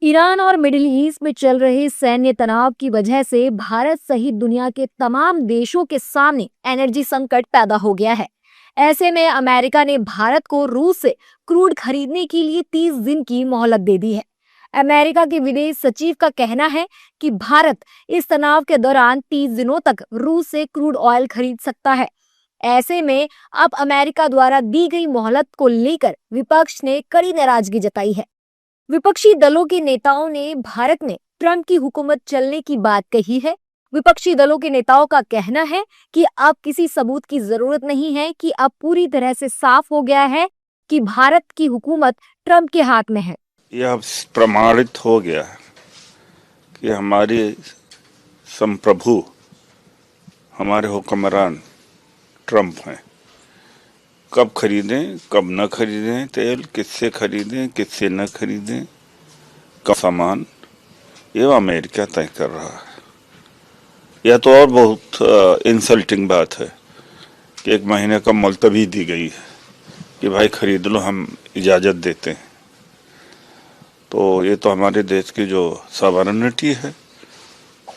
Iran और middle east में चल रहे सैन्य तनाव की वजह से भारत सहित दुनिया के तमाम देशों के सामने एनर्जी संकट पैदा हो गया है। ऐसे में अमेरिका ने भारत को रूस से क्रूड खरीदने के लिए 30 दिन की मोहलत दे दी है। अमेरिका के विदेश सचिव का कहना है कि भारत इस तनाव के दौरान 30 दिनों तक रूस से क्रूड ऑयल खरीद सकता है। ऐसे में अब अमेरिका द्वारा दी गई मोहलत को लेकर विपक्ष ने कड़ी नाराजगी जताई है। विपक्षी दलों के नेताओं ने भारत में ट्रंप की हुकूमत चलने की बात कही है। विपक्षी दलों के नेताओं का कहना है कि अब किसी सबूत की जरूरत नहीं है, कि अब पूरी तरह से साफ हो गया है कि भारत की हुकूमत ट्रंप के हाथ में है। यह प्रमाणित हो गया है कि हमारे संप्रभु, हमारे हुक्मरान ट्रंप हैं। कब खरीदें कब न खरीदें तेल, किससे खरीदें किससे न खरीदें का सामान, ये अमेरिका तय कर रहा है। यह तो और बहुत इंसल्टिंग बात है कि 1 महीने का मुलतवी दी गई है कि भाई खरीद लो, हम इजाज़त देते हैं। तो ये तो हमारे देश की जो सॉवरेनिटी है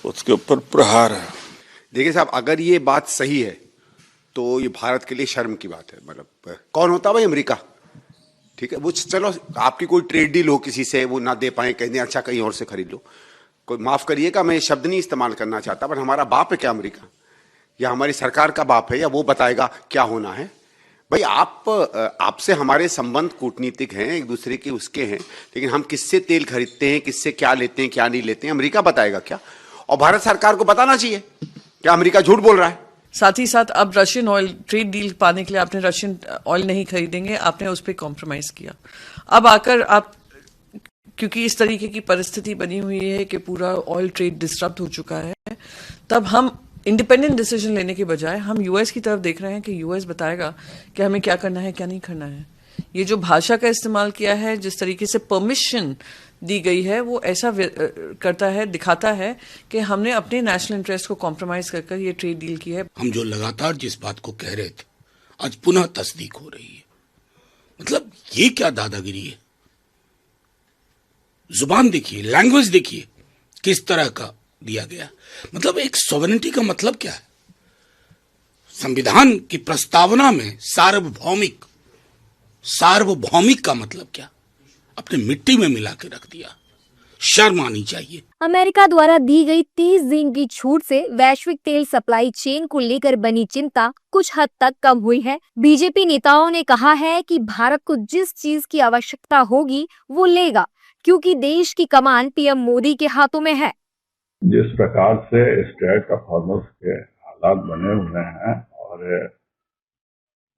उसके ऊपर प्रहार है। देखिए साहब, अगर ये बात सही है तो ये भारत के लिए शर्म की बात है। मतलब कौन होता भाई अमेरिका? ठीक है, वो चलो आपकी कोई ट्रेड डील हो किसी से, वो ना दे पाए, कहीं अच्छा कहीं और से खरीद लो। कोई माफ करिएगा, मैं ये शब्द नहीं इस्तेमाल करना चाहता, पर हमारा बाप है क्या अमेरिका? या हमारी सरकार का बाप है? या वो बताएगा क्या होना है? भाई आपसे हमारे संबंध कूटनीतिक हैं, एक दूसरे के उसके हैं, लेकिन हम किससे तेल खरीदते हैं, किससे क्या लेते हैं, क्या नहीं लेते हैं, अमेरिका बताएगा क्या? और भारत सरकार को बताना चाहिए क्या अमेरिका झूठ बोल रहा है। साथ ही साथ अब रशियन ऑयल ट्रेड डील पाने के लिए आपने रशियन ऑयल नहीं खरीदेंगे, आपने उस पर कॉम्प्रोमाइज किया। अब आकर आप, क्योंकि इस तरीके की परिस्थिति बनी हुई है कि पूरा ऑयल ट्रेड डिस्टर्ब हो चुका है, तब हम इंडिपेंडेंट डिसीजन लेने के बजाय हम यूएस की तरफ देख रहे हैं कि यूएस बताएगा कि हमें क्या करना है क्या नहीं करना है। ये जो भाषा का इस्तेमाल किया है, जिस तरीके से परमिशन दी गई है, वो ऐसा करता है, दिखाता है कि हमने अपने नेशनल इंटरेस्ट को कॉम्प्रोमाइज कर ये ट्रेड डील की है। हम जो लगातार जिस बात को कह रहे थे, आज पुनः तस्दीक हो रही है। मतलब ये क्या दादागिरी है? जुबान देखिए, लैंग्वेज देखिए किस तरह का दिया गया। मतलब एक सॉवरेनिटी का मतलब क्या है? संविधान की प्रस्तावना में सार्वभौमिक का मतलब क्या? अपने मिट्टी में मिला के रख दिया। शर्म आनी चाहिए। अमेरिका द्वारा दी गई 30 दिन की छूट से वैश्विक तेल सप्लाई चेन को लेकर बनी चिंता कुछ हद तक कम हुई है। बीजेपी नेताओं ने कहा है कि भारत को जिस चीज की आवश्यकता होगी वो लेगा, क्योंकि देश की कमान पीएम मोदी के हाथों में है। जिस प्रकार से स्ट्रेट ऑफ हॉर्मुज़ के हालात बने हुए हैं और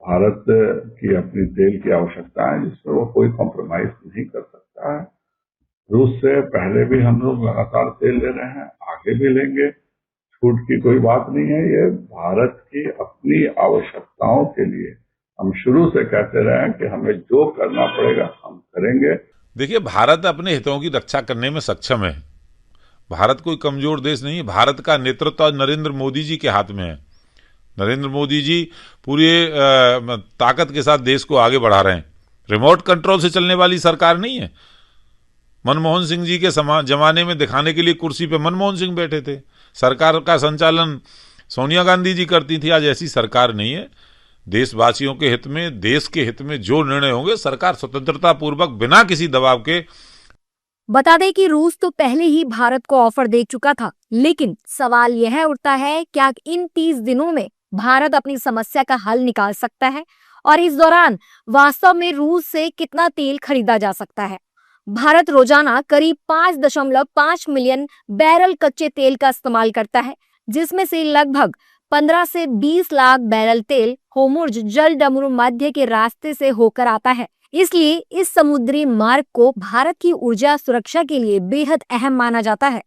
भारत की अपनी तेल की आवश्यकता है जिसमें वो कोई कॉम्प्रोमाइज नहीं कर सकता है। रूस से पहले भी हम लोग लगातार तेल ले रहे हैं, आगे भी लेंगे, छूट की कोई बात नहीं है। ये भारत की अपनी आवश्यकताओं के लिए हम शुरू से कहते रहे हैं कि हमें जो करना पड़ेगा हम करेंगे। देखिए, भारत अपने हितों की रक्षा करने में सक्षम है। भारत कोई कमजोर देश नहीं है। भारत का नेतृत्व नरेंद्र मोदी जी के हाथ में है। नरेंद्र मोदी जी पूरी ताकत के साथ देश को आगे बढ़ा रहे हैं। रिमोट कंट्रोल से चलने वाली सरकार नहीं है। मनमोहन सिंह जी के जमाने में दिखाने के लिए कुर्सी पे मनमोहन सिंह बैठे थे। सरकार का संचालन सोनिया गांधी जी करती थी। आज ऐसी सरकार नहीं है। देशवासियों के हित में, देश के हित में जो निर्णय होंगे, सरकार स्वतंत्रता पूर्वक बिना किसी दबाव के। बता दें कि रूस तो पहले ही भारत को ऑफर दे चुका था, लेकिन सवाल यह उठता है क्या इन 30 दिनों में भारत अपनी समस्या का हल निकाल सकता है, और इस दौरान वास्तव में रूस से कितना तेल खरीदा जा सकता है। भारत रोजाना करीब 5.5 मिलियन बैरल कच्चे तेल का इस्तेमाल करता है, जिसमें से लगभग 15 से 20 लाख बैरल तेल होर्मुज़ जल डमरू मध्य के रास्ते से होकर आता है। इसलिए इस समुद्री मार्ग को भारत की ऊर्जा सुरक्षा के लिए बेहद अहम माना जाता है।